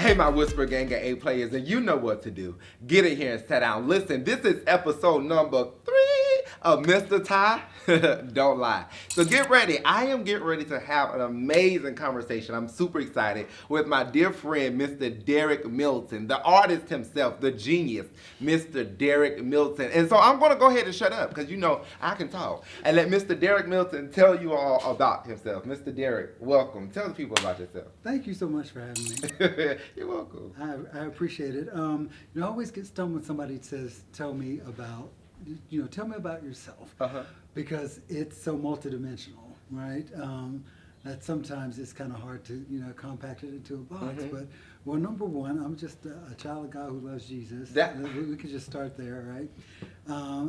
Hey, my Whisper Gang of A players, and you know what to do. Get in here and sit down. Listen, this is episode number 3 of Mr. Ty. Don't lie. So get ready. I am getting ready to have an amazing conversation. I'm super excited with my dear friend, Mr. Dearick Milton, the artist himself, the genius, Mr. Dearick Milton. And so I'm going to go ahead and shut up because you know I can talk. And let Mr. Dearick Milton tell you all about himself. Mr. Dearick, welcome. Tell the people about yourself. Thank you so much for having me. You're welcome. I appreciate it. I always get stung when somebody says, tell me about yourself. Uh-huh. Because it's so multidimensional, right? That sometimes it's kind of hard to, compact it into a box. Mm-hmm. But, well, number one, I'm just a child of God who loves Jesus. We could just start there, right? I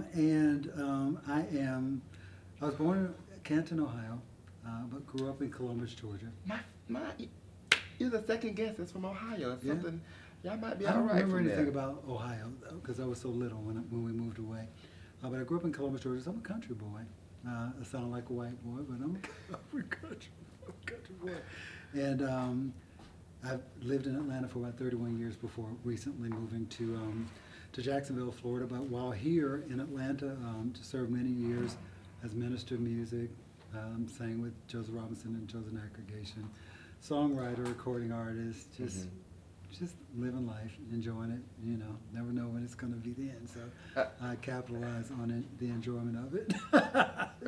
was born in Canton, Ohio, but grew up in Columbus, Georgia. You're the second guest that's from Ohio. That's something, y'all might be I all don't right remember from anything there. about Ohio, though, because I was so little when we moved away. But I grew up in Columbus, Georgia, so I'm a country boy. I sound like a white boy, but I'm a country boy. And I've lived in Atlanta for about 31 years before recently moving to Jacksonville, Florida. But while here in Atlanta, to serve many years as minister of music, sang with Joseph Robinson and Chosen Aggregation, songwriter, recording artist, just living life, enjoying it, never know when it's going to be the end. So I capitalize on it, the enjoyment of it.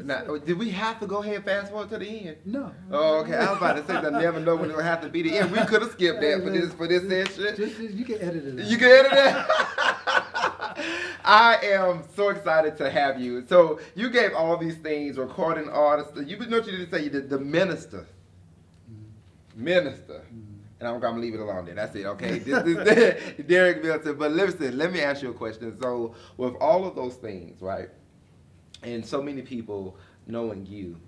Now, did we have to go ahead and fast forward to the end? No. Oh, okay. I was about to say I never know when it would have to be the end. We could have skipped that for this session. You can edit it out. You can edit it. I am so excited to have you. So you gave all these things, recording artist. You know what you didn't say? The minister. Minister. And I'm going to leave it alone there. That's it, okay? This is Dearick Milton. But listen, let me ask you a question. So with all of those things, right, and so many people knowing you,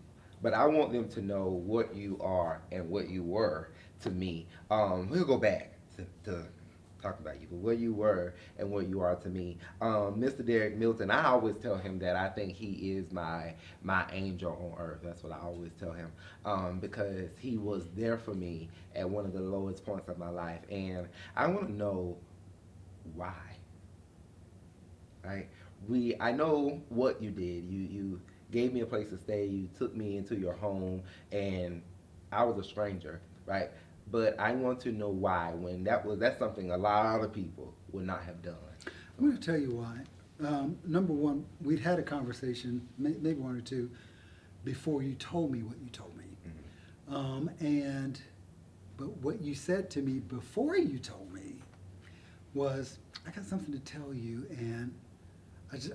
but I want them to know what you are and what you were to me. We'll go back to talk about you, but what you were and what you are to me. Mr. Dearick Milton, I always tell him that I think he is my angel on earth. That's what I always tell him, because he was there for me at one of the lowest points of my life. And I want to know why. Right? I know what you did. You gave me a place to stay. You took me into your home, and I was a stranger, right? But I want to know why. When that's something a lot of people would not have done. I'm going to tell you why. Number one, we'd had a conversation, maybe one or two, before you told me what you told me. Mm-hmm. But what you said to me before you told me was, I got something to tell you, and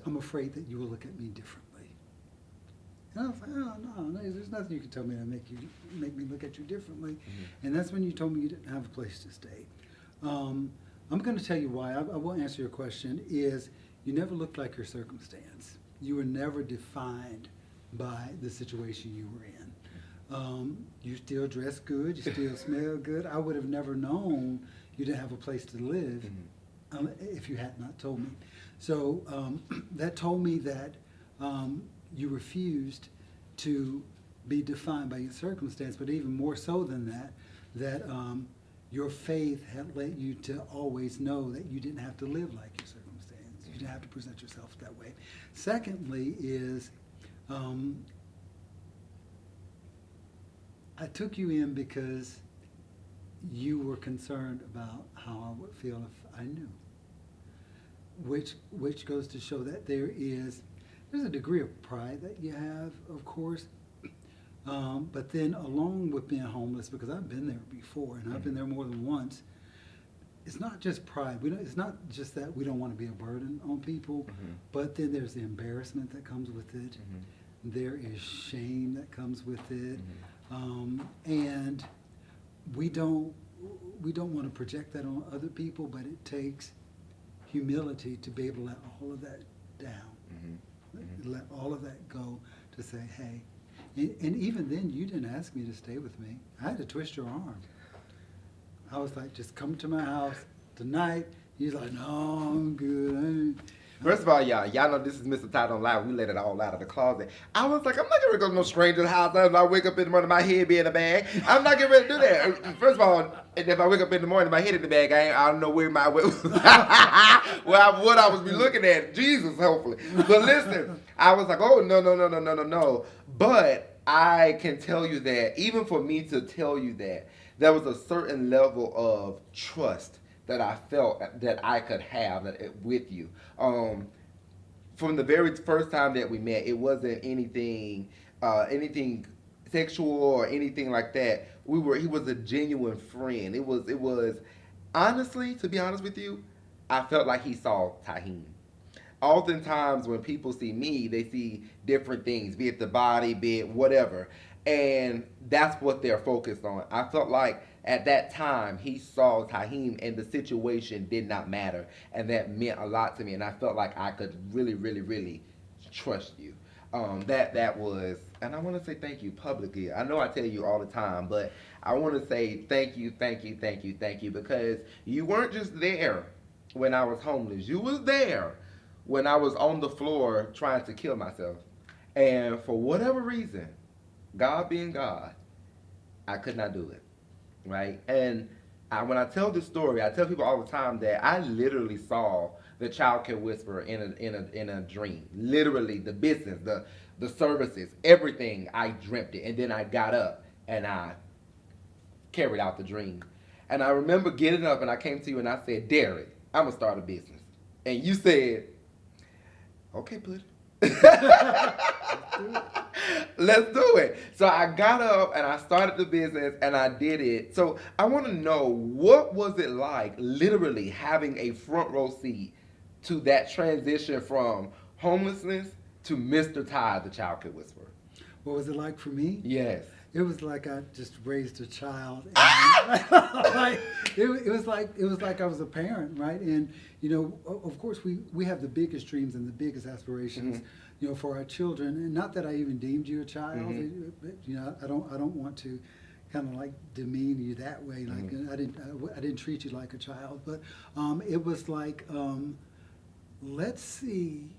I'm afraid that you will look at me differently. And I was like, oh, no, there's nothing you can tell me to make me look at you differently. Mm-hmm. And that's when you told me you didn't have a place to stay. I'm going to tell you why. I will answer your question. Is you never looked like your circumstance. You were never defined by the situation you were in. You still dress good. You still smell good. I would have never known you didn't have a place to live if you had not told me. So that told me that you refused to be defined by your circumstance, but even more so than that your faith had led you to always know that you didn't have to live like your circumstance. You didn't have to present yourself that way. Secondly is, I took you in because you were concerned about how I would feel if I knew, which goes to show that there's a degree of pride that you have, of course, but then along with being homeless, because I've been there before, and I've been there more than once, it's not just pride. It's not just that we don't want to be a burden on people, but then there's the embarrassment that comes with it. There is shame that comes with it, and we don't want to project that on other people, but it takes humility to be able to let all of that down. Let all of that go to say, hey, and even then you didn't ask me to stay with me. I had to twist your arm. I was like, just come to my house tonight. He's like, no, I'm good. First of all, y'all know this is Mr. Todd on Live. We let it all out of the closet. I was like, I'm not gonna go to no stranger's house. I wake up in the morning, my head be in a bag. I'm not getting ready to do that. First of all, if I wake up in the morning, my head in the bag, I don't know where my what I was be looking at. Jesus, hopefully. But listen, I was like, oh no. But I can tell you that even for me to tell you that, there was a certain level of trust that I felt that I could have with you. From the very first time that we met, it wasn't anything sexual or anything like that. He was a genuine friend. It was honestly, to be honest with you, I felt like he saw Taheem. Oftentimes when people see me, they see different things, be it the body, be it whatever. And that's what they're focused on. I felt like at that time he saw Taheem and the situation did not matter. And that meant a lot to me. And I felt like I could really, really, really trust you. That was, and I want to say thank you publicly. I know I tell you all the time, but I want to say thank you because you weren't just there when I was homeless. You was there when I was on the floor trying to kill myself. And for whatever reason, God being God, I could not do it. Right? And when I tell this story, I tell people all the time that I literally saw the child care whisperer in a dream. Literally, the business, the services, everything, I dreamt it. And then I got up and I carried out the dream. And I remember getting up and I came to you and I said, Dearick, I'm going to start a business. And you said, okay, put let's do it. So I got up and I started the business and I did it. So I want to know, what was it like literally having a front row seat to that transition from homelessness to Mr. Todd, the child care whisperer? What was it like for me? Yes. It was like I just raised a child. And like, it was like I was a parent, right? And you know, of course, we have the biggest dreams and the biggest aspirations, Mm-hmm. you know, for our children. And not that I even deemed you a child. Mm-hmm. But, you know, I don't want to kind of like demean you that way. Like Mm-hmm. I didn't treat you like a child, but it was like let's see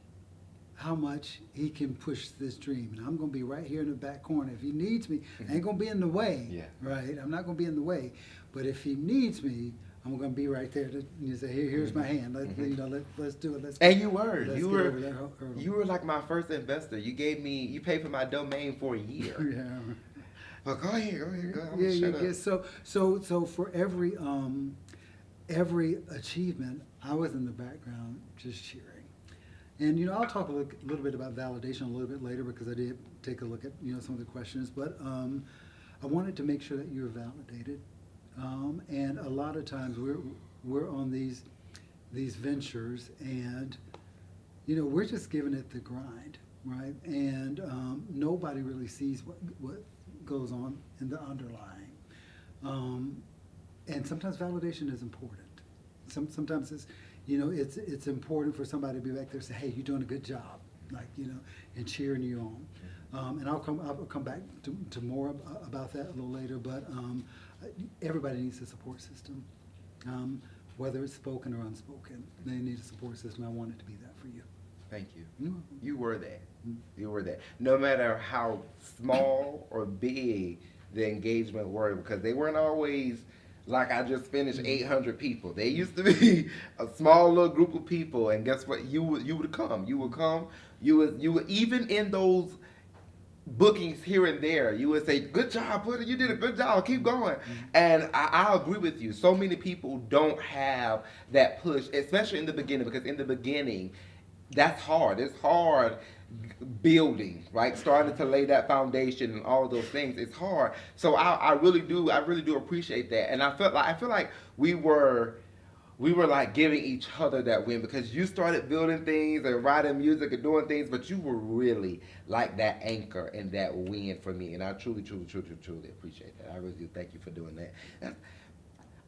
how much he can push this dream. And I'm going to be right here in the back corner. If he needs me, I ain't going to be in the way, Yeah. right? I'm not going to be in the way. But if he needs me, I'm going to be right there to say, here's my hand. You know, let's do it. And you were. Let's You get were. over that hurdle. You were like my first investor. You paid for my domain for a year. Yeah. But go ahead. I'm Yeah, shut yeah. up. So for every achievement, I was in the background just cheering. And you know, I'll talk a little bit about validation a little bit later because I did take a look at some of the questions. But I wanted to make sure that you were validated. And a lot of times we're on these ventures, and we're just giving it the grind, right? And nobody really sees what goes on in the underlying. And sometimes validation is important. Sometimes it's important for somebody to be back there and say, hey, you're doing a good job, and cheering you on. And I'll come back to more about that a little later, but everybody needs a support system. Whether it's spoken or unspoken, they need a support system. I want it to be that for you. Thank you. Mm-hmm. You were that. You were that. No matter how small or big the engagement were, because they weren't always like I just finished 800 people. They used to be a small little group of people, and guess what? You would come. You would even in those bookings here and there, you would say, good job, Puddin', you did a good job, keep going. And I agree with you. So many people don't have that push, especially in the beginning, because in the beginning, that's hard. It's hard building, right? Starting to lay that foundation and all of those things. It's hard. So I really do appreciate that. And I feel like we were like giving each other that win, because you started building things and writing music and doing things, but you were really like that anchor and that win for me. And I truly appreciate that. I really do. Thank you for doing that.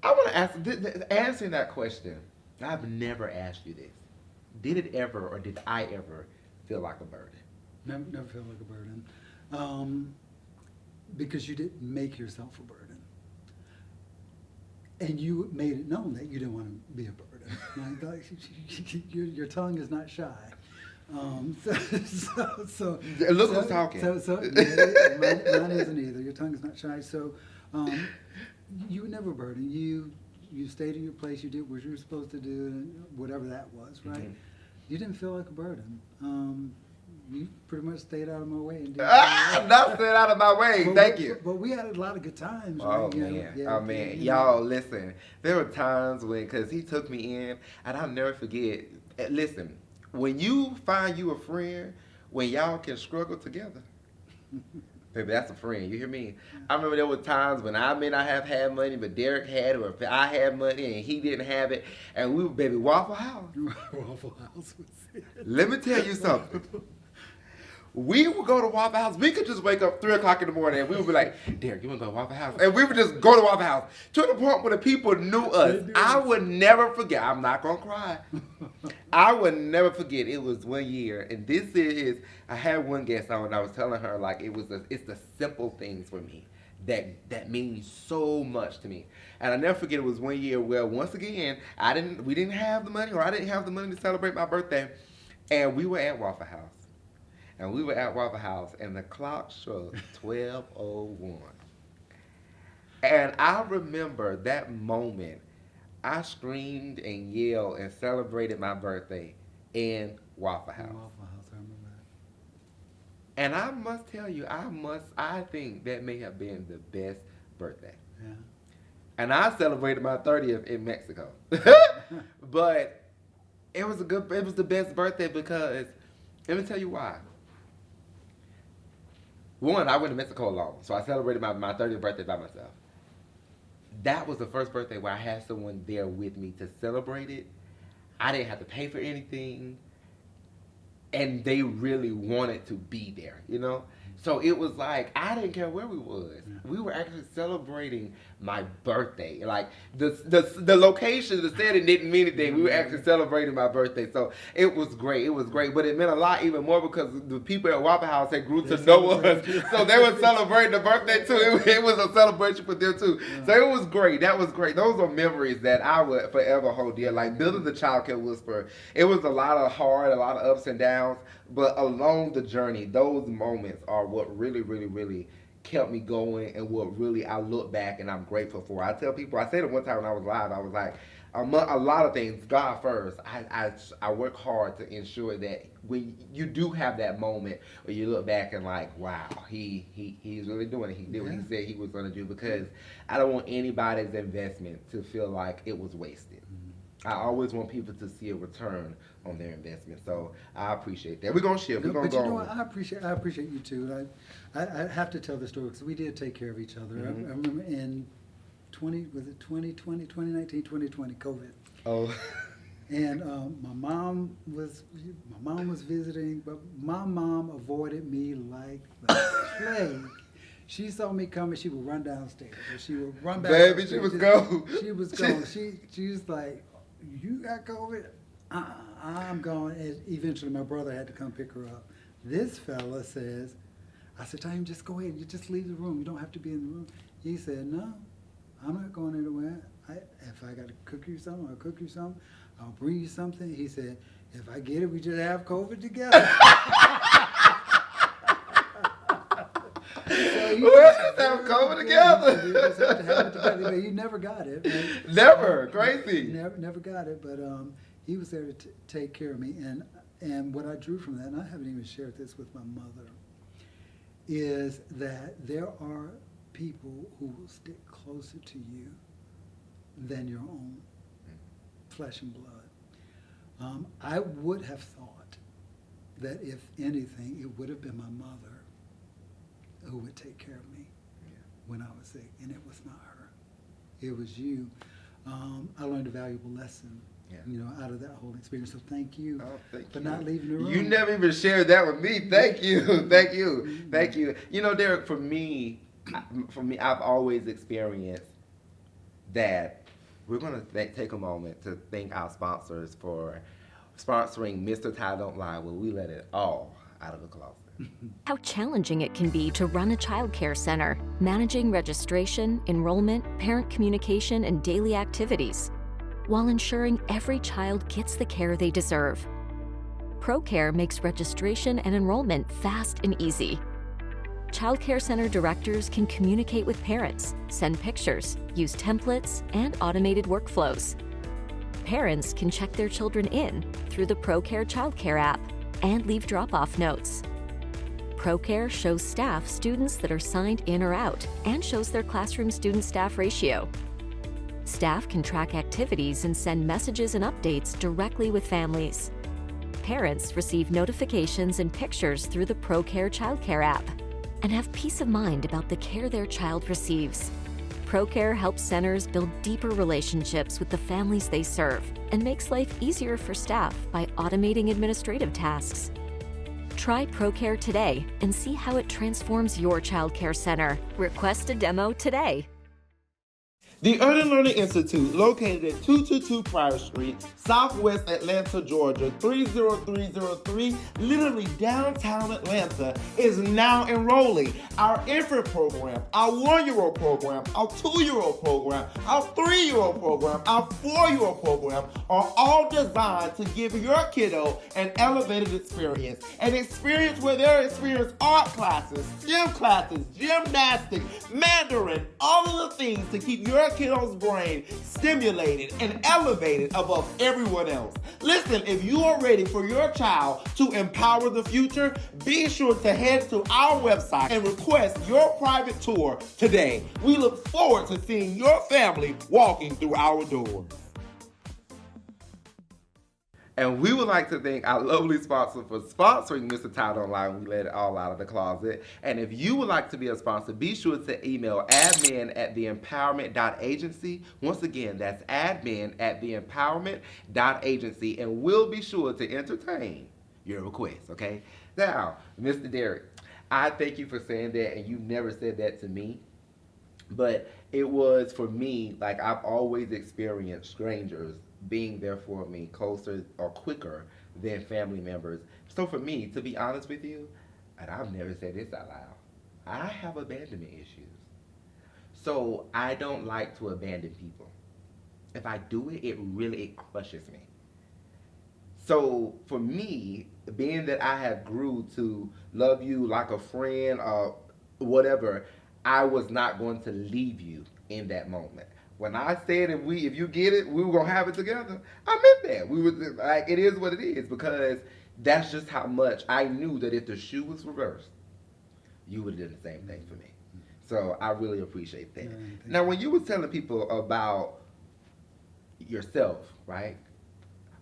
I want to ask, answering that question, I've never asked you this. Did it ever, or did I ever feel like a burden? Never feel like a burden. Because you didn't make yourself a burden. and you made it known that you didn't want to be a burden. Like, your tongue is not shy. Look who's talking. Yeah, mine isn't either. Your tongue is not shy. So, you were never a burden. You stayed in your place. You did what you were supposed to do, and whatever that was, right? Mm-hmm. You didn't feel like a burden. You pretty much stayed out of my way. And Not stayed out of my way. Thank you. But we had a lot of good times. Oh, right? man. Yeah, Oh, man. Y'all, listen. There were times when, because he took me in, and I'll never forget. Listen, when you find you a friend, when y'all can struggle together, baby, that's a friend. You hear me? I remember there were times when I may not have had money, but Dearick had it, or if I had money and he didn't have it, and we were, baby, Waffle House. Waffle House was it. Let me tell you something. We would go to Waffle House. We could just wake up 3 o'clock in the morning and we would be like, Dearick, you want to go to Waffle House? And we would just go to Waffle House to the point where the people knew us. I would never forget. I'm not going to cry. I would never forget. It was one year. And this is, I had one guest on and I was telling her, like, it's the simple things for me that mean so much to me. And I never forget, it was one year where, once again, we didn't have the money, or I didn't have the money to celebrate my birthday. And we were at Waffle House. And we were at Waffle House, and the clock struck 12:01. And I remember that moment. I screamed and yelled and celebrated my birthday in Waffle House. Waffle House, I remember that. And I must tell you, I think that may have been the best birthday. Yeah. And I celebrated my 30th in Mexico. But it was the best birthday because, let me tell you why. One, I went to Mexico alone, so I celebrated my 30th birthday by myself. That was the first birthday where I had someone there with me to celebrate it. I didn't have to pay for anything, and they really wanted to be there, you know? So it was like, I didn't care where we was. We were actually celebrating my birthday. Like, the location, the setting didn't mean anything. We were actually celebrating my birthday. So it was great. It was great. But it meant a lot even more because the people at Waffle House had grew to know us. So they were celebrating the birthday too. It was a celebration for them too. So it was great. That was great. Those are memories that I would forever hold dear. Like building the Child Care Whisperer, it was a lot of ups and downs. But along the journey, those moments are what really, really, really kept me going, and what really I look back and I'm grateful for. I tell people, I said it one time when I was live, I was like, a lot of things, God first. I work hard to ensure that when you do have that moment where you look back and like, wow, he's really doing it. He did what he said he was going to do, because I don't want anybody's investment to feel like it was wasted. I always want people to see a return on their investment. So I appreciate that. We're going to shift. We're going to go But you know on. what? I appreciate you too. I have to tell the story because we did take care of each other. Mm-hmm. I remember in 2020, COVID. Oh. And my mom was visiting, but my mom avoided me like the plague. She saw me coming, she would run downstairs. Or she would run back. Baby, she was gone. She was gone. She was like, you got COVID? I'm gone. And eventually my brother had to come pick her up. This fella says, I said, Time, just go ahead. You just leave the room. You don't have to be in the room. He said, no, I'm not going anywhere. If I got to cook you something, I'll cook you something. I'll bring you something. He said, if I get it, we just have COVID together. We'll just have COVID together. We just have to have it together. But he never got it. Right? Never. Crazy. Never got it. But he was there to take care of me. And what I drew from that, and I haven't even shared this with my mother, is that there are people who will stick closer to you than your own flesh and blood. I would have thought that if anything, it would have been my mother who would take care of me when I was sick, and it was not her. It was you. I learned a valuable lesson, out of that whole experience. So thank you for not leaving the room. You never even shared that with me. Thank you. Thank you. Thank you. You know, Dearick, for me, I've always experienced that. We're going to take a moment to thank our sponsors for sponsoring Mr. Ty Don't Lie, where we let it all out of the closet. How challenging it can be to run a child care center, managing registration, enrollment, parent communication, and daily activities, while ensuring every child gets the care they deserve. ProCare makes registration and enrollment fast and easy. Child care center directors can communicate with parents, send pictures, use templates, and automated workflows. Parents can check their children in through the ProCare Child Care app and leave drop-off notes. ProCare shows staff students that are signed in or out and shows their classroom student-staff ratio. Staff can track activities and send messages and updates directly with families. Parents receive notifications and pictures through the ProCare Child Care app and have peace of mind about the care their child receives. ProCare helps centers build deeper relationships with the families they serve and makes life easier for staff by automating administrative tasks. Try ProCare today and see how it transforms your child care center. Request a demo today. The Early Learning Institute, located at 222 Pryor Street, Southwest Atlanta, Georgia, 30303, literally downtown Atlanta, is now enrolling. Our infant program, our 1-year-old program, our 2-year-old program, our 3-year-old program, our 4-year-old program are all designed to give your kiddo an elevated experience. An experience where they experience art classes, STEM classes, gymnastics, Mandarin, all of the things to keep your kiddo's brain stimulated and elevated above everyone else. Listen, if you are ready for your child to empower the future, be sure to head to our website and request your private tour today. We look forward to seeing your family walking through our doors. And we would like to thank our lovely sponsor for sponsoring Mr. Todd Online. We let it all out of the closet. And if you would like to be a sponsor, be sure to email admin@theempowerment.agency. Once again, that's admin@theempowerment.agency. And we'll be sure to entertain your requests, okay? Now, Mr. Dearick, I thank you for saying that, and you never said that to me. But it was, for me, like I've always experienced strangers being there for me closer or quicker than family members. So for me, to be honest with you, and I've never said this out loud, I have abandonment issues. So I don't like to abandon people. If I do it, it really crushes me. So for me, being that I have grew to love you like a friend or whatever, I was not going to leave you in that moment. When I said if you get it, we were gonna have it together, I meant that. We were like, it is what it is, because that's just how much I knew that if the shoe was reversed, you would have done the same thing for me. So I really appreciate that. Now, when you were telling people about yourself, right?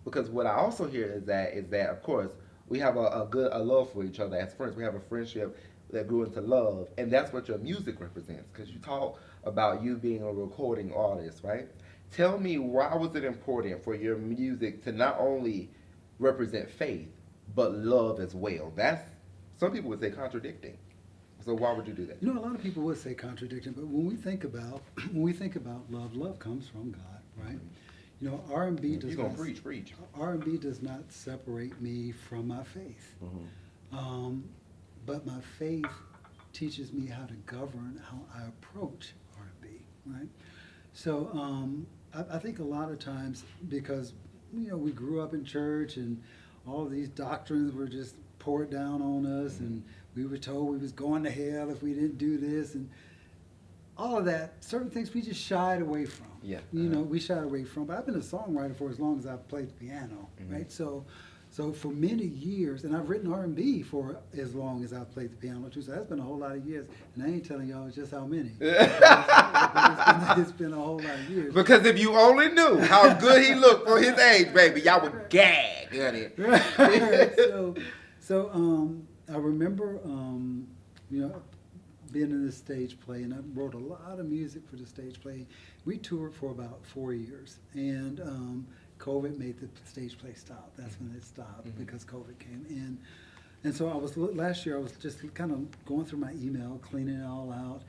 Because what I also hear is that of course we have a love for each other as friends. We have a friendship that grew into love, and that's what your music represents. Because you talk about you being a recording artist, right? Tell me, why was it important for your music to not only represent faith but love as well? That's, some people would say, contradicting. So why would you do that? You know, a lot of people would say contradiction, but when we think about love, love comes from God, right? You know, R&B does not. You're gonna preach. R&B does not separate me from my faith. But my faith teaches me how to govern how I approach R&B, right? So I think a lot of times, because we grew up in church and all of these doctrines were just poured down on us, and we were told we was going to hell if we didn't do this, and all of that, certain things we just shied away from. Yeah. We shied away from. But I've been a songwriter for as long as I've played the piano, right? So for many years, and I've written R&B for as long as I've played the piano too, so that's been a whole lot of years. And I ain't telling y'all just how many. It's been a whole lot of years. Because if you only knew how good he looked for his age, baby, y'all would gag, honey. So I remember, being in the stage play, and I wrote a lot of music for the stage play. We toured for about 4 years, and COVID made the stage play stop. That's when it stopped, because COVID came in. And so last year I was just kind of going through my email, cleaning it all out,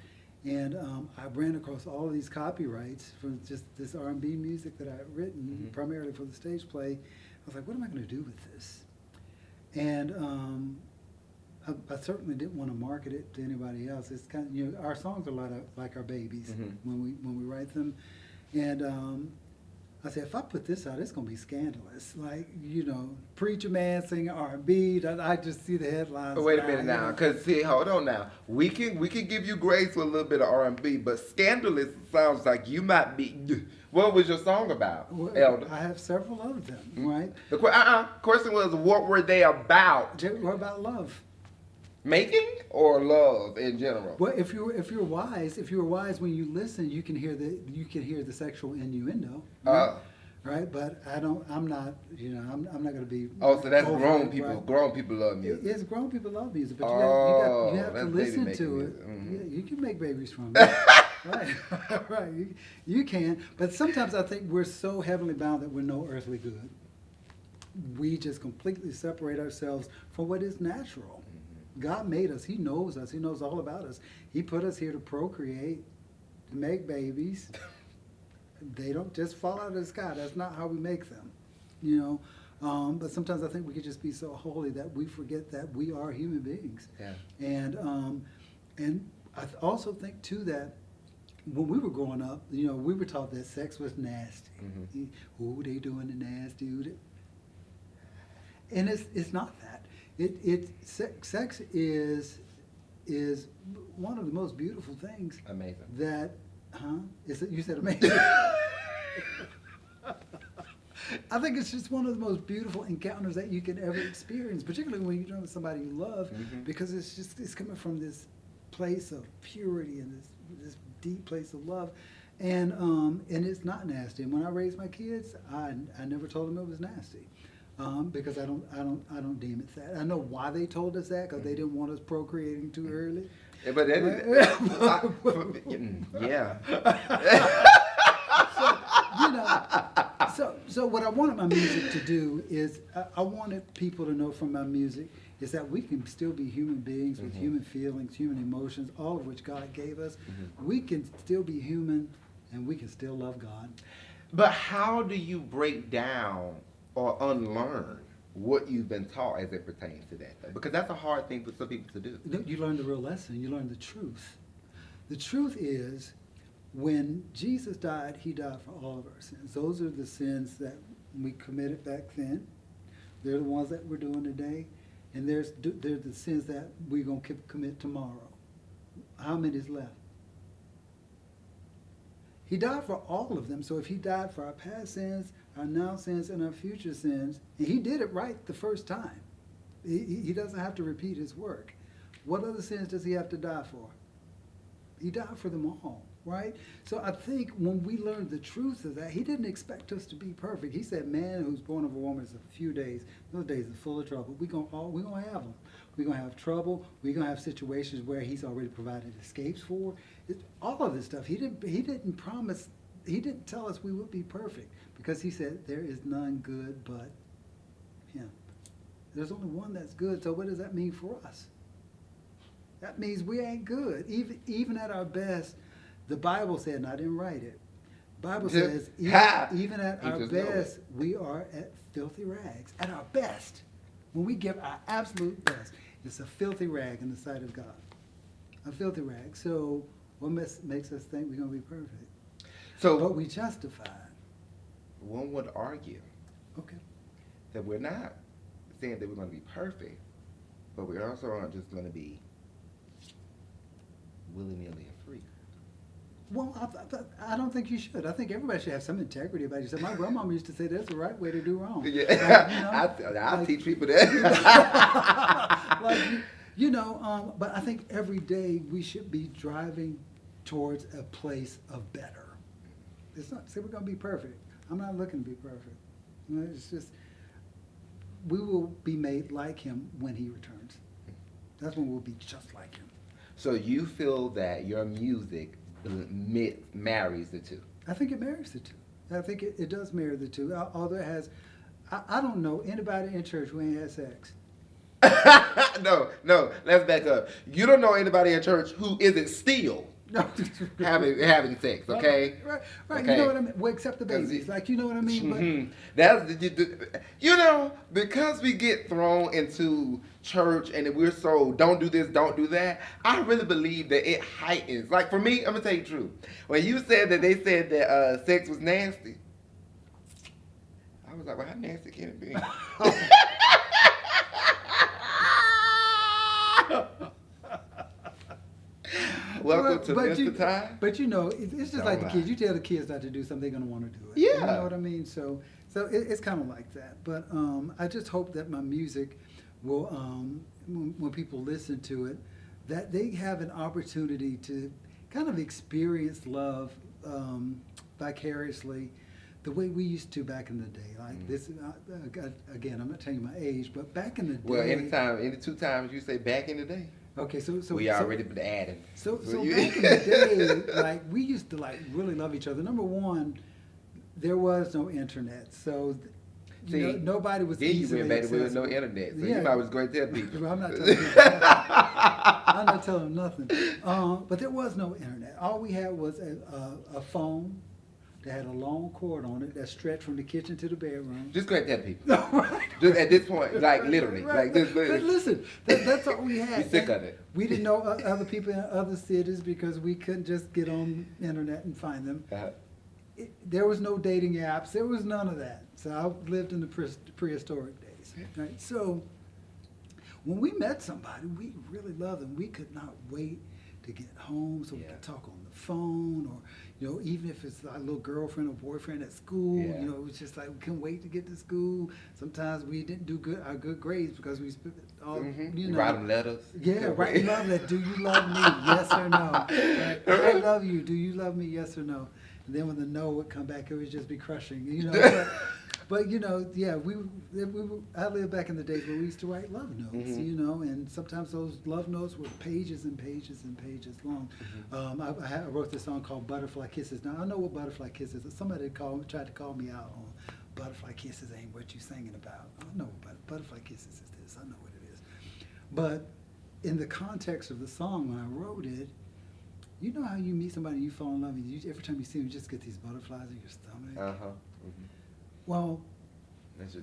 and I ran across all of these copyrights for just this R&B music that I had written primarily for the stage play. I was like, what am I going to do with this? And I certainly didn't want to market it to anybody else. It's kind of, you know, our songs are a lot of like our babies when we write them, and I said, if I put this out, it's gonna be scandalous. Like, you know, preacher man singing R&B. I just see the headlines. Wait a minute now, because see, hold on now. We can give you grace with a little bit of R&B, but scandalous sounds like you might be. What was your song about, Well, Elder? I have several of them, right? The question was, what were they about? What about love? Making or love in general? Well, if you're wise when you listen, you can hear the sexual innuendo, right? But I'm not, you know, I'm not going to be. Oh, so that's over grown it, people. right? Grown people love music. It's grown people love music, but you have to that's listen baby to making it. music. Yeah, you can make babies from it. Right, right. You can, but sometimes I think we're so heavenly bound that we're no earthly good. We just completely separate ourselves from what is natural. God made us. He knows us. He knows all about us. He put us here to procreate, to make babies. They don't just fall out of the sky. That's not how we make them, you know. But sometimes I think we could just be so holy that we forget that we are human beings. Yeah. And I also think too that when we were growing up, you know, we were taught that sex was nasty. Ooh, they doing the nasty. And it's not that. Sex is one of the most beautiful things. Amazing. That, you said amazing. I think it's just one of the most beautiful encounters that you can ever experience, particularly when you're doing with somebody you love, because it's coming from this place of purity and this deep place of love, and it's not nasty. And when I raised my kids, I never told them it was nasty. Because I don't deem it that. I know why they told us that, because they didn't want us procreating too early. Yeah, but yeah. So what I wanted my music to do is I wanted people to know from my music is that we can still be human beings with human feelings, human emotions, all of which God gave us. We can still be human, and we can still love God. But how do you break down or unlearn what you've been taught as it pertains to that, though? Because that's a hard thing for some people to do. You learn the real lesson. You learn the truth. The truth is, when Jesus died, he died for all of our sins. Those are the sins that we committed back then. They're the ones that we're doing today. And they're the sins that we're going to commit tomorrow. How many is left? He died for all of them. So if he died for our past sins, our now sins, and our future sins, and he did it right the first time. He doesn't have to repeat his work. What other sins does he have to die for? He died for them all, right? So I think when we learn the truth of that, he didn't expect us to be perfect. He said, man who's born of a woman is a few days. Those days are full of trouble. We're gonna have them. We're going to have trouble. We're going to have situations where he's already provided escapes for. All of this stuff. He didn't promise, he didn't tell us we would be perfect, because he said there is none good but him. There's only one that's good. So what does that mean for us? That means we ain't good. Even at our best, the Bible said, and I didn't write it, the Bible says even at our best, we are at filthy rags. At our best. When we give our absolute best, it's a filthy rag in the sight of God. A filthy rag. So what makes us think we're going to be perfect? But we justify it. One would argue that we're not saying that we're going to be perfect, but we also aren't just going to be willy-nilly and free. Well, I don't think you should. I think everybody should have some integrity about yourself. My grandmama used to say that's the right way to do wrong. Yeah, I teach people that. But I think every day we should be driving towards a place of better. It's not say we're going to be perfect. I'm not looking to be perfect. It's just we will be made like him when he returns. That's when we'll be just like him. So you feel that your music marries the two? I think it marries the two. I think it does marry the two. Although it has, I don't know anybody in church who ain't had sex. No, let's back up. You don't know anybody in church who isn't still having sex, okay? Right. Okay. You know what I mean? Well, except the babies, like you know what I mean. Because we get thrown into church and we're so don't do this, don't do that. I really believe that it heightens. Like for me, I'm gonna tell you the truth. When you said that they said that sex was nasty, I was like, well, how nasty can it be? Welcome to Mr. Time. But you know, it's just Don't like the lie. kids. You tell the kids not to do something, they're gonna want to do it. Yeah. You know what I mean? So it's kind of like that. But I just hope that my music will, when people listen to it, that they have an opportunity to kind of experience love vicariously, the way we used to back in the day. Like this, again, I'm not telling you my age, but back in the day. Well, any 2 times you say back in the day. Okay, so We already been adding. So back in the day, like we used to like really love each other. Number one, there was no internet, so nobody was Then you easily went back with accessible. no internet, so Yeah. you might as well go tell people. Well, I'm not telling people nothing. I'm not telling them nothing. But there was no internet. All we had was a phone that had a long cord on it that stretched from the kitchen to the bedroom. Just go ahead and tell people. Right. Just at this point, like literally, Right. like this. But listen, that's all we had. You're sick of it. We didn't know other people in other cities because we couldn't just get on the internet and find them. There was no dating apps. There was none of that. So I lived in the prehistoric days. Right? So when we met somebody, we really loved them. We could not wait to get home so we could talk on the phone, or even if it's our little girlfriend or boyfriend at school, it was just like we couldn't wait to get to school. Sometimes we didn't do our good grades because we spent all Write them letters. Yeah, write love letters. Do you love me? Yes or no? Right? I love you. Do you love me? Yes or no? And then when the no would come back, it would just be crushing. But I lived back in the days where we used to write love notes, and sometimes those love notes were pages and pages and pages long. I wrote this song called Butterfly Kisses. Now, I know what Butterfly Kisses is. Somebody tried to call me out on Butterfly Kisses ain't what you singing about. I know what Butterfly Kisses is this. I know what it is. But in the context of the song, when I wrote it, you know how you meet somebody and you fall in love, and every time you see them, you just get these butterflies in your stomach? Well,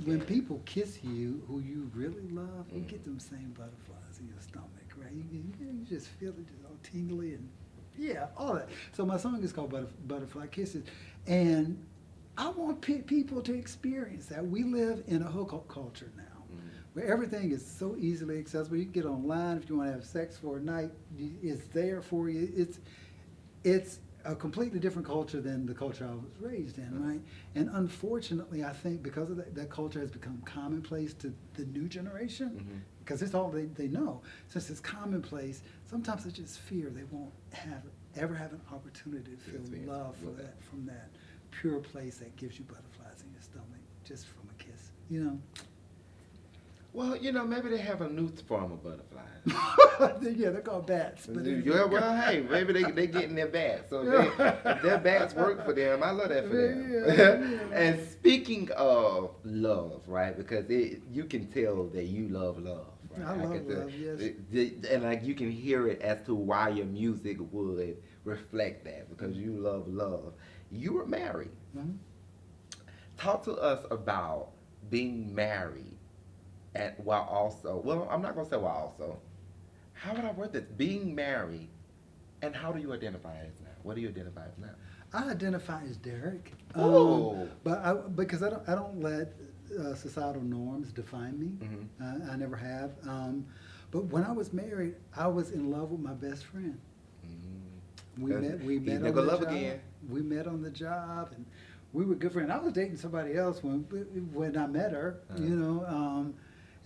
when people kiss you, who you really love, you get them same butterflies in your stomach, right? You just feel it just all tingly and all that. So my song is called Butterfly Kisses, and I want people to experience that. We live in a hookup culture now, where everything is so easily accessible. You can get online if you want to have sex for a night. It's there for you. It's a completely different culture than the culture I was raised in, right? And unfortunately, I think because of that culture has become commonplace to the new generation, because it's all they know. Since it's commonplace, sometimes I just fear they won't ever have an opportunity to feel love from that pure place that gives you butterflies in your stomach just from a kiss, Well, maybe they have a new form of butterflies. Yeah, they're called bats. But hey, maybe they getting their bats. So if their bats work for them, I love that for them. And speaking of love, right? Because you can tell that you love love. Right? I love love, yes. And like you can hear it as to why your music would reflect that, because you love love. You were married. Mm-hmm. Talk to us about being married. And while also, I'm not going to say while also. How would I word this? Being married, and how do you identify as now? What do you identify as now? I identify as Dearick. Because I don't let societal norms define me. I never have. But when I was married, I was in love with my best friend. We met on the job. Again. We met on the job, and we were good friends. I was dating somebody else when I met her,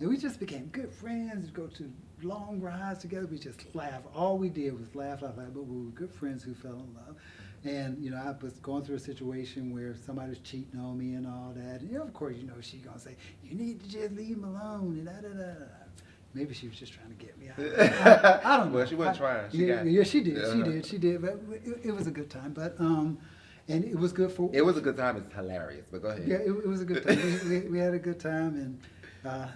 and we just became good friends. We'd go to long rides together. We just laugh. All we did was laugh. But we were good friends who fell in love. And, I was going through a situation where somebody was cheating on me and all that. And, of course, she's going to say, you need to just leave him alone and da-da-da. Maybe she was just trying to get me out. I don't know. Well, she wasn't trying. She did. She did. But it was a good time. But and it was good for... It was a good time. It's hilarious. But go ahead. Yeah, it was a good time. we had a good time. And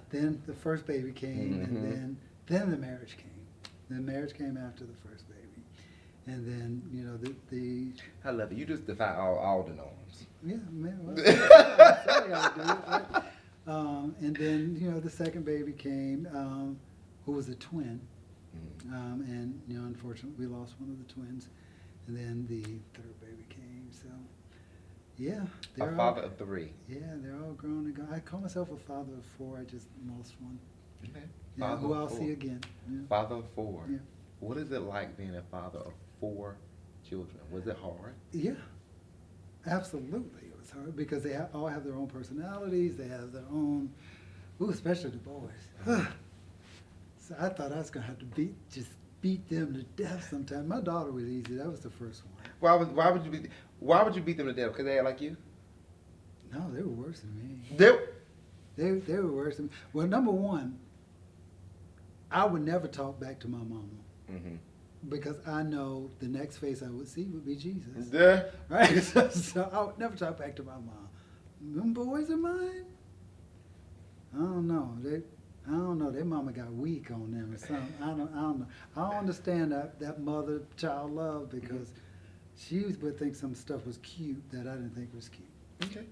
then the first baby came. And then the marriage came. The marriage came after the first baby. And then, you know, the I love it. You just defy all the norms. yeah, man, well, that's how you do it, right? And then, you know, the second baby came, who was a twin. And, you know, unfortunately, we lost one of the twins. And then the third baby came, so, yeah. A father of three. Yeah, they're all grown and gone. I call myself a father of four. I just lost one. Okay. Yeah, Father who of I'll four. see again. Yeah. Father of four. Yeah. What is it like being a father of four children? Was it hard? Yeah, absolutely. It was hard because they all have their own personalities. They have their own, especially the boys. So I thought I was gonna have to beat them to death sometime. My daughter was easy. That was the first one. Why would you beat them to death? Because they act like you? No, they were worse than me. They They were worse than me. Well, number one, I would never talk back to my mama. Mm-hmm. Because I know the next face I would see would be Jesus. Yeah. Right? So I would never talk back to my mom. Them boys of mine? I don't know. I don't know. Their mama got weak on them or something. I don't know. I don't understand that mother-child love because she would think some stuff was cute that I didn't think was cute. Okay.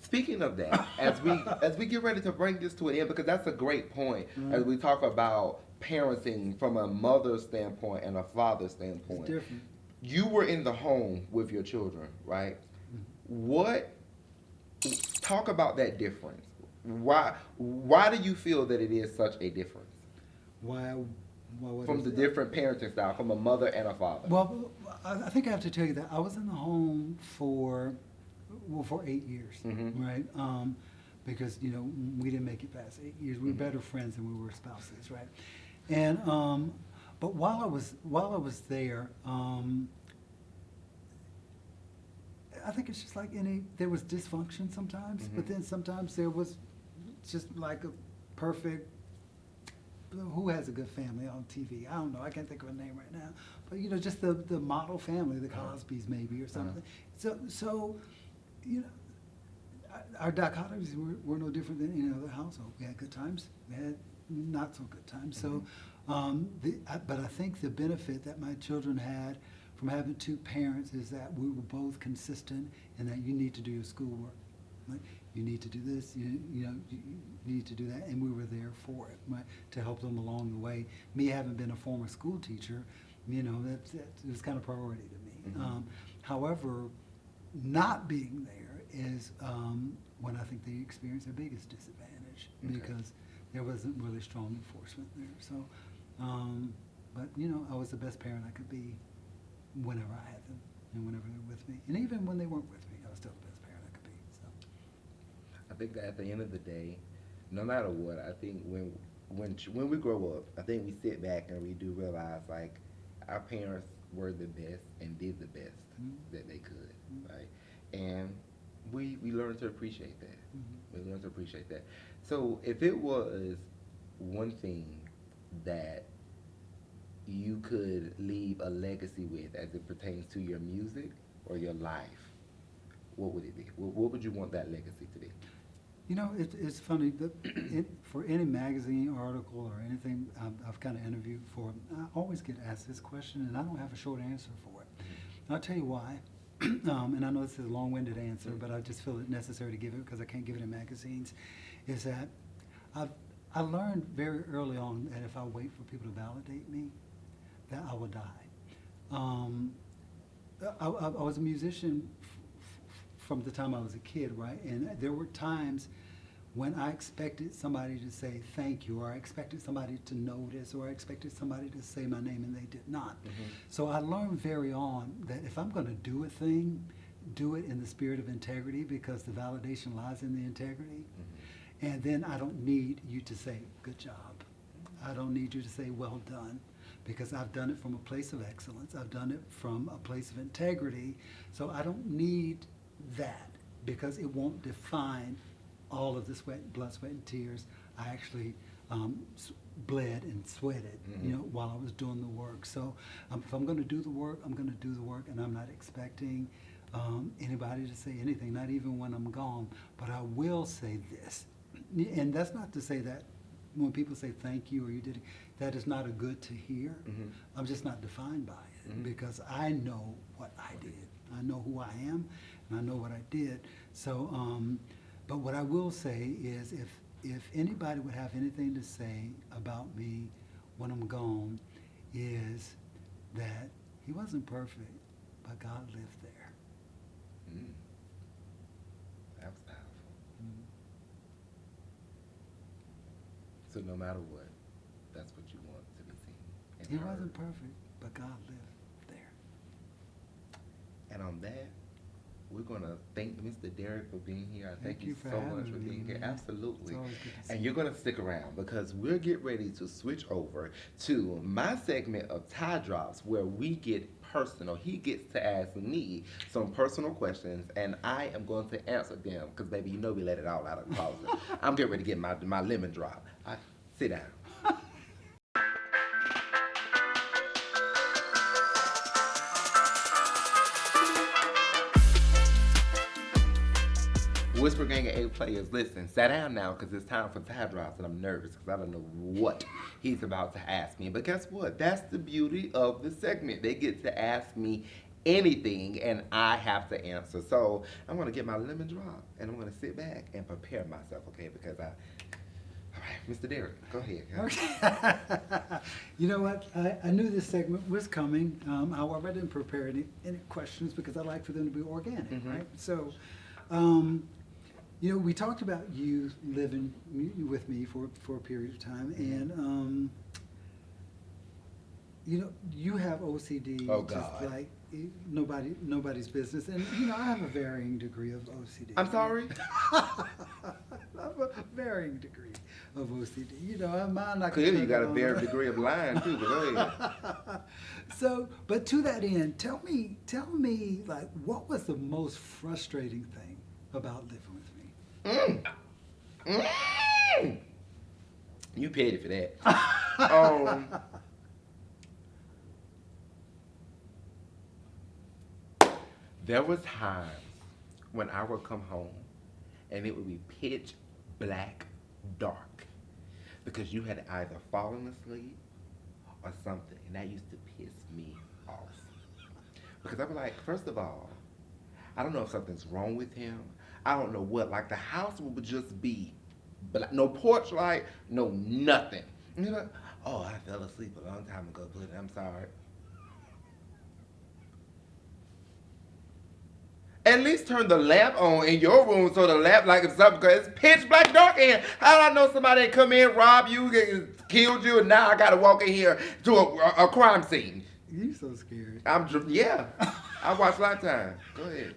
Speaking of that, as we get ready to bring this to an end, because that's a great point, as we talk about parenting from a mother's standpoint and a father's standpoint. It's different. You were in the home with your children, right? Talk about that difference. Why do you feel that it is such a difference? What From the different parenting style, from a mother and a father. Well, I think I have to tell you that I was in the home for 8 years, right? Because, you know, we didn't make it past 8 years. We were better friends than we were spouses, right? And but while I was there, I think it's just like there was dysfunction sometimes, but then sometimes there was just like a perfect. Who has a good family on TV? I don't know. I can't think of a name right now. But, you know, just the model family, the Cosbys maybe or something. So, you know, our dichotomies were no different than any other household. We had good times. We had not so good times. So, but I think the benefit that my children had from having two parents is that we were both consistent in that you need to do your schoolwork. Like, you need to do this, you need to do that, and we were there for it, right, to help them along the way. Me having been a former school teacher, you know, it was kind of priority to me. However, not being there is when I think they experienced their biggest disadvantage because there wasn't really strong enforcement there. So, but you know, I was the best parent I could be whenever I had them and whenever they were with me, and even when they weren't with me, I was still the best parent I could be. So. I think that at the end of the day, no matter what, I think when we grow up, I think we sit back and we do realize like our parents were the best and did the best that they could, right? And we learned to appreciate that. We learned to appreciate that. So if it was one thing that you could leave a legacy with as it pertains to your music or your life, what would it be? What would you want that legacy to be? You know, it's funny that for any magazine article or anything I've kind of interviewed for, I always get asked this question, and I don't have a short answer for it. And I'll tell you why. And I know this is a long-winded answer, but I just feel it necessary to give it because I can't give it in magazines. Is that I learned very early on that if I wait for people to validate me, that I will die. I was a musician from the time I was a kid, right? And there were times when I expected somebody to say thank you, or I expected somebody to notice, or I expected somebody to say my name, and they did not. So I learned very on that if I'm going to do a thing, do it in the spirit of integrity, because the validation lies in the integrity. And then I don't need you to say good job. I don't need you to say well done, because I've done it from a place of excellence. I've done it from a place of integrity. So I don't need that, because it won't define all of the blood, sweat, and tears. I actually bled and sweated, you know, while I was doing the work. So if I'm going to do the work, I'm going to do the work, and I'm not expecting anybody to say anything, not even when I'm gone. But I will say this, and that's not to say that when people say thank you or you did it, that is not a good to hear. Mhm. I'm just not defined by it Mhm. because I know what I did. I know who I am, and I know what I did. So, but what I will say is, if anybody would have anything to say about me when I'm gone, is that he wasn't perfect, but God lived there. Mm. That was powerful. So no matter what, that's what you want to be seen. And He heard. wasn't perfect, but God lived there. And on that, we're gonna thank Mr. Dearick for being here. I thank you you for so having much for me, being here. man. Absolutely. It's always good to see And you. you're gonna stick around because we'll get ready to switch over to my segment of Tie Drops where we get personal. He gets to ask me some personal questions and I am going to answer them because baby, you know we let it all out of the closet. I'm getting ready to get my lemon drop. Sit down. Whisper Gang of 8 players, listen, sit down now because it's time for tie drops and I'm nervous because I don't know what he's about to ask me. But guess what? That's the beauty of the segment. They get to ask me anything and I have to answer. So I'm going to get my lemon drop and I'm going to sit back and prepare myself, okay? Because all right, Mr. Dearick, go ahead. Okay. You know what? I knew this segment was coming. However, I didn't prepare any questions because I like for them to be organic, right? So, you know, we talked about you living with me for a period of time, and you know, you have OCD, Oh, just God. like nobody's business, and you know, I have a varying degree of OCD. I'm sorry? I have a varying degree of OCD. You know, mine like Clearly you got a varying degree of lying too, but go ahead. So, but to that end, tell me, like, what was the most frustrating thing about living with me? You paid for that. There was times when I would come home and it would be pitch black dark because you had either fallen asleep or something, and that used to piss me off. Because I'd be like, first of all, I don't know if something's wrong with him. I don't know what. Like the house would just be black, no porch light, no nothing. And you're like, oh, I fell asleep a long time ago, but I'm sorry. At least turn the lamp on in your room so the lamp, like if something, because it's pitch black dark in here. How do I know somebody come in, rob you, killed you, and now I got to walk in here to a crime scene? You so scared. Yeah. I watch Lifetime. Go ahead.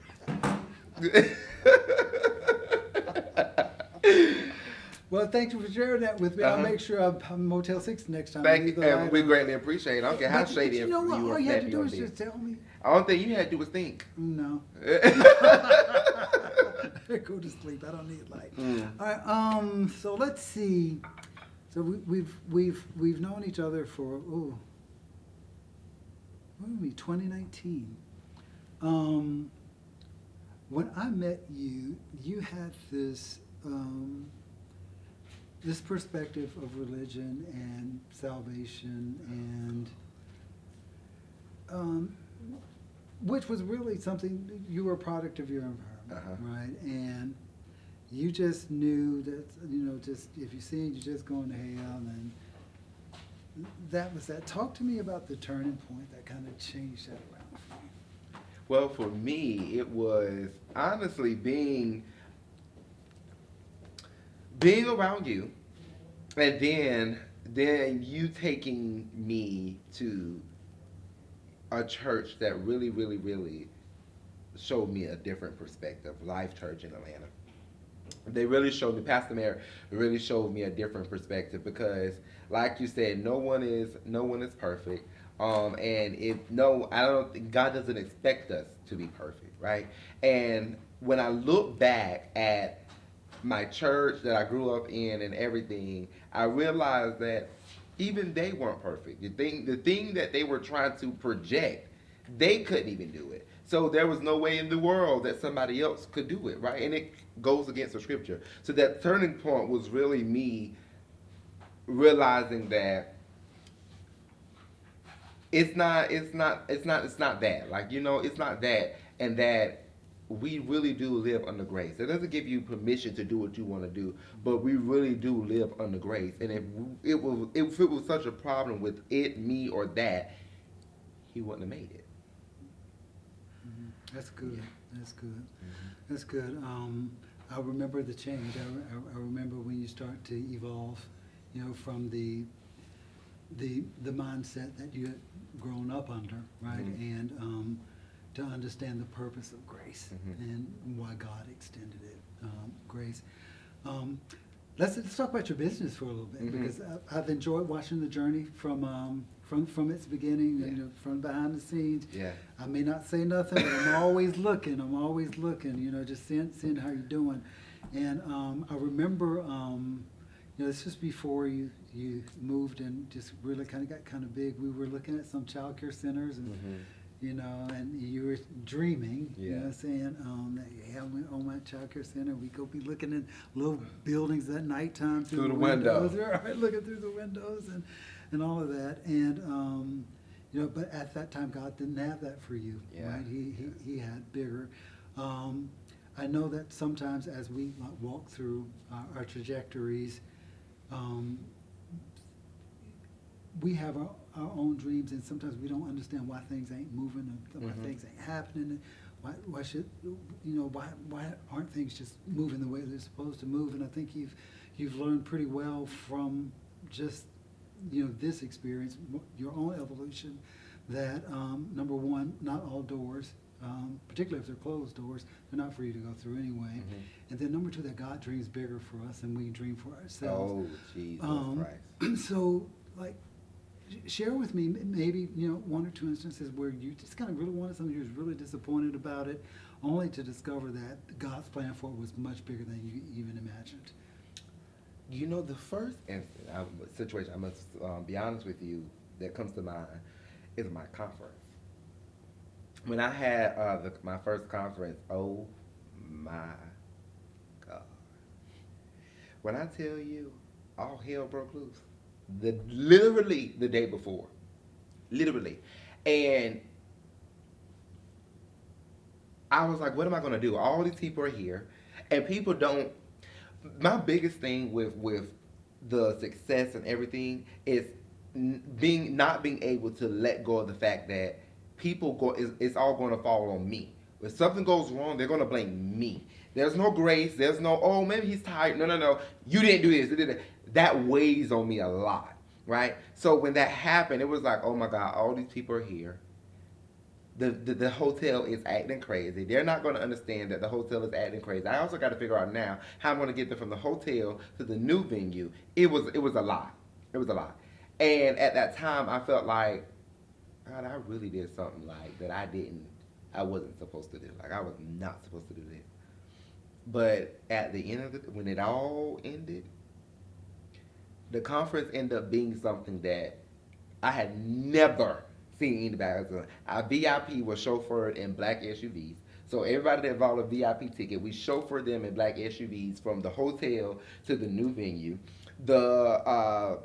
Well, thank you for sharing that with me. I'll make sure I'm Motel 6 next time. Thank you. And we greatly appreciate it. I don't care how But shady you know what? you All are you had to snappy do on is this. just tell me. The only thing you had to do was think. No. Go to sleep. I don't need light. All right. So let's see. So we've known each other for what would be 2019. When I met you, you had this this perspective of religion and salvation, and which was really something, you were a product of your environment, right? And you just knew that, you know, just if you sin, you're just going to hell, and that was that. Talk to me about the turning point that kind of changed that around for you. Well, for me, it was honestly being around you, and then you taking me to a church that really, really, really showed me a different perspective. Life Church in Atlanta. They really showed me, Pastor Mayor really showed me a different perspective because, like you said, no one is perfect. I don't think God doesn't expect us to be perfect, right? And when I look back at my church that I grew up in and everything, I realized that even they weren't perfect. The thing that they were trying to project, they couldn't even do it. So there was no way in the world that somebody else could do it, right? And it goes against the scripture. So that turning point was really me realizing that it's not that. Like, it's not that, and that we really do live under grace. It doesn't give you permission to do what you want to do, but we really do live under grace. And if it was such a problem with it, me, or that, he wouldn't have made it. That's good. Yeah. That's good. That's good. I remember the change. I remember when you start to evolve, from the mindset that you had grown up under, right? And to understand the purpose of grace and why God extended it, grace. Let's talk about your business for a little bit, because I've enjoyed watching the journey from its beginning, from behind the scenes. Yeah. I may not say nothing, but I'm always looking, just seeing how you're doing. And I remember, this was before you moved and just really kind of got kind of big. We were looking at some child care centers, and and you were dreaming, saying that on my child care center, we go be looking in little buildings at nighttime through the windows, right, looking through the windows and all of that. And but at that time, God didn't have that for you, right? He had bigger. I know that sometimes as we walk through our trajectories, we have our own dreams, and sometimes we don't understand why things ain't moving, or why things ain't happening. Why aren't things just moving the way they're supposed to move? And I think you've learned pretty well from just this experience, your own evolution, that number one, not all doors, particularly if they're closed doors, they're not for you to go through anyway. And then number two, that God dreams bigger for us than we dream for ourselves. Oh, Jesus Christ. So, share with me maybe, one or two instances where you just kind of really wanted something, you was really disappointed about it, only to discover that God's plan for it was much bigger than you even imagined. The first situation, I must be honest with you, that comes to mind is my conference. When I had my first conference, oh my God. When I tell you, all hell broke loose. Literally the day before. Literally. And I was like, what am I going to do? All these people are here, and people don't. My biggest thing with the success and everything is not being able to let go of the fact that it's all going to fall on me. If something goes wrong, they're going to blame me. There's no grace. There's no, oh, maybe he's tired. No. You didn't do this. You did that. That weighs on me a lot, right? So when that happened, it was like, oh my God, all these people are here. The hotel is acting crazy. They're not going to understand that the hotel is acting crazy. I also got to figure out now how I'm going to get them from the hotel to the new venue. It was a lot. It was a lot. And at that time, I felt like, God, I really did something that I wasn't supposed to do. I was not supposed to do this. But at the end of it, when it all ended, the conference ended up being something that I had never seen anybody else do. Our VIP was chauffeured in black SUVs. So everybody that bought a VIP ticket, we chauffeured them in black SUVs from the hotel to the new venue. The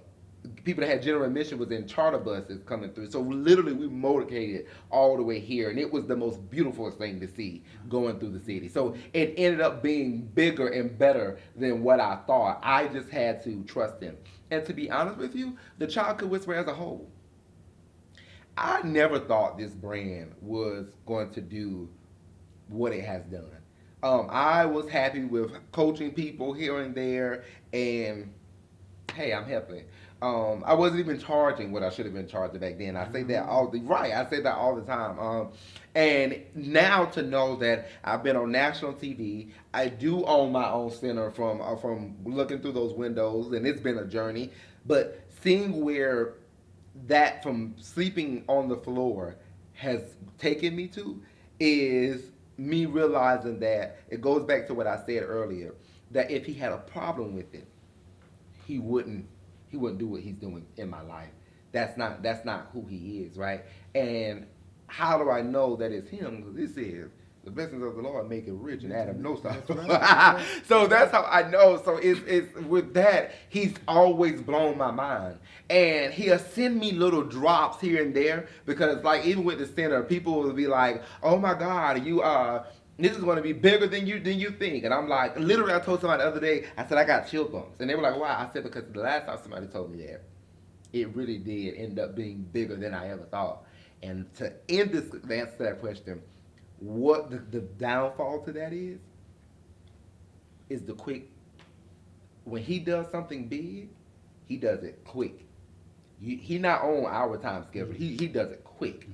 people that had general admission was in charter buses coming through. So literally we motorcaded all the way here, and it was the most beautiful thing to see going through the city. So it ended up being bigger and better than what I thought. I just had to trust him. And to be honest with you, the Childhood Whisperer as a whole, I never thought this brand was going to do what it has done. I was happy with coaching people here and there, and hey, I'm helping. I wasn't even charging what I should have been charging back then. I say that all the time. And now to know that I've been on national TV, I do own my own center from looking through those windows, and it's been a journey. But seeing where that from sleeping on the floor has taken me to is me realizing that it goes back to what I said earlier, that if he had a problem with it, he wouldn't do what he's doing in my life. That's not who he is, right? And how do I know that it's him? Because this is The blessings of the Lord make it rich and add up no sorrow. That's right. So that's how I know. So it's with that, he's always blown my mind. And he'll send me little drops here and there because like even with the center, people will be like, oh my God, you are this is going to be bigger than you think. And I'm like, literally I told somebody the other day, I said I got chill bumps. And they were like, why? I said because the last time somebody told me that, it really did end up being bigger than I ever thought. And to end this, the answer to that question, what the downfall to that is the quick. When he does something big, he does it quick. He not on our time schedule. He does it quick.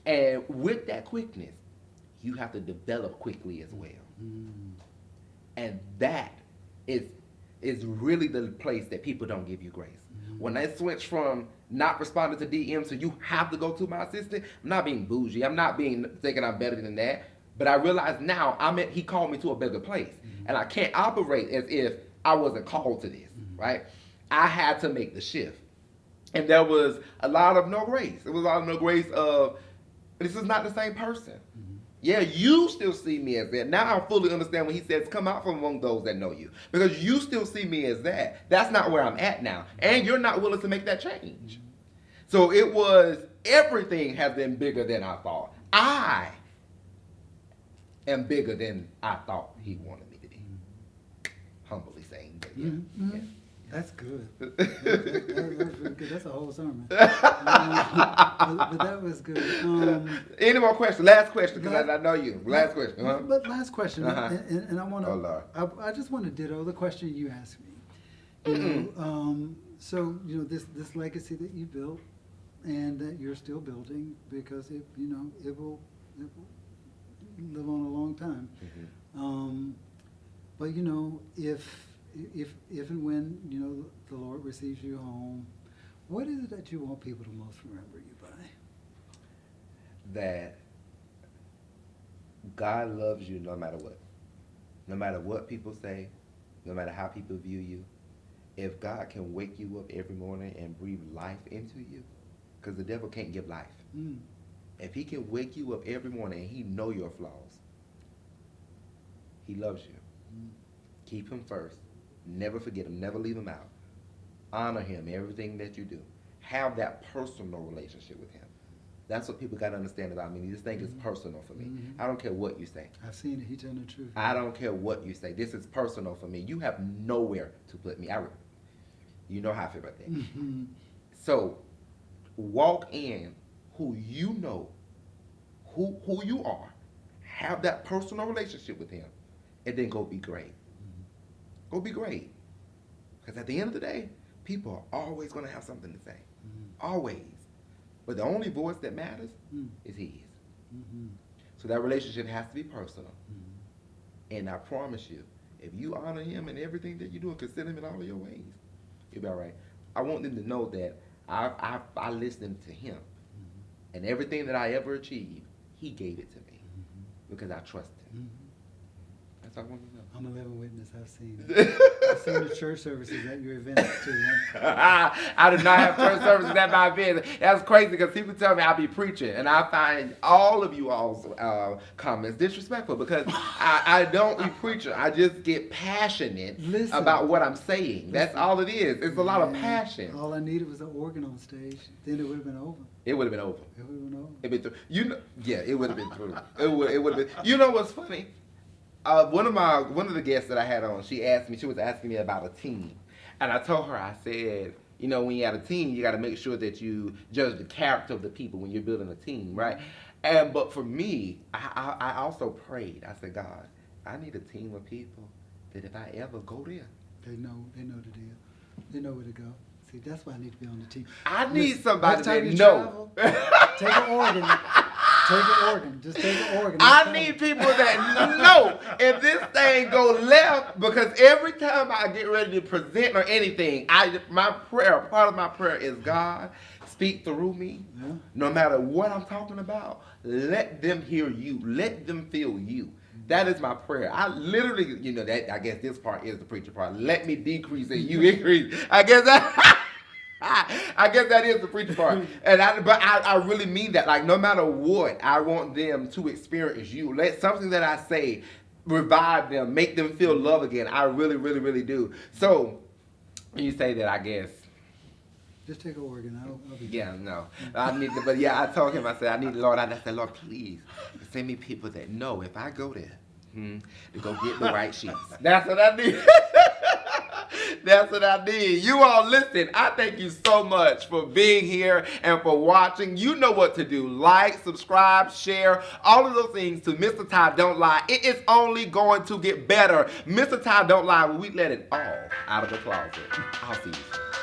And with that quickness, you have to develop quickly as well. And that is really the place that people don't give you grace. When they switch from not responding to DMs to you have to go to my assistant, I'm not being bougie. I'm not being thinking I'm better than that. But I realize now he called me to a bigger place. And I can't operate as if I wasn't called to this, right? I had to make the shift. And there was a lot of no grace. It was a lot of no grace of, this is not the same person. Yeah, you still see me as that. Now I fully understand when he says, come out from among those that know you. Because you still see me as that. That's not where I'm at now. And you're not willing to make that change. So it was, everything has been bigger than I thought. I am bigger than I thought he wanted me to be. Humbly saying, but yeah. Yeah. That's good. That's really good. That's a whole sermon. But that was good. Any more questions? Last question, because I know you. Last question. Huh? But last question, and I want to. Oh, Lord. I just want to ditto the question you asked me. So this legacy that you built, and that you're still building, because it will live on a long time. But if and when the Lord receives you home, what is it that you want people to most remember you by? That God loves you no matter what. No matter what people say, no matter how people view you. If God can wake you up every morning and breathe life into you, because the devil can't give life. If he can wake you up every morning and he know your flaws, he loves you. Keep him first. Never forget him. Never leave him out. Honor him in everything that you do. Have that personal relationship with him. That's what people got to understand about me. This thing is personal for me. I don't care what you say. I've seen it. He telling the truth. I don't care what you say. This is personal for me. You have nowhere to put me. You know how I feel about that. So walk in who you know, who you are. Have that personal relationship with him, and then go be great. Go be great. Because at the end of the day, people are always going to have something to say. Always. But the only voice that matters is his. So that relationship has to be personal. And I promise you, if you honor him in everything that you do and consider him in all of your ways, you'll be all right. I want them to know that I listen to him. And everything that I ever achieved, he gave it to me. Because I trust him. That's all I want to know. I'm a living witness. I've seen it. I've seen the church services at your events too. I do not have church services at my events. That's crazy because people tell me I be preaching, and I find all of you all's comments disrespectful because I don't be preaching. I just get passionate about what I'm saying. That's all it is. It's a lot of passion. All I needed was an organ on stage. Then it would have been over. It would have been over. It would have been over. It'd been it would have been through. It would have been. You know what's funny? One of the guests that I had on, she was asking me about a team. And I told her, I said, when you have a team, you got to make sure that you judge the character of the people when you're building a team, right? But for me, I also prayed. I said, God, I need a team of people that if I ever go there, they know the deal. They know where to go. See, that's why I need to be on the team. I need somebody that knows. Take an organ. Take an organ. Just take an organ. I need people that know if this thing go left, because every time I get ready to present or anything, part of my prayer is, God, speak through me. Yeah. No matter what I'm talking about, let them hear you. Let them feel you. That is my prayer. I literally, that I guess this part is the preacher part. Let me decrease and you increase. I guess that. I guess that is the preacher part. But I really mean that. Like, no matter what, I want them to experience you. Let something that I say revive them, make them feel love again. I really, really, really do. So, when you say that, I guess. Just take a organ. I'll be Yeah, no. I need to, but yeah, I told him, I said, I need the Lord. I said, Lord, please send me people that know if I go there, to go get the right sheets. That's what I need. That's what I need. You all listen, I thank you so much for being here and for watching. You know what to do. Like, subscribe, share, all of those things to Mr. Ty Don't Lie. It is only going to get better. Mr. Ty Don't Lie when we let it all out of the closet. I'll see you.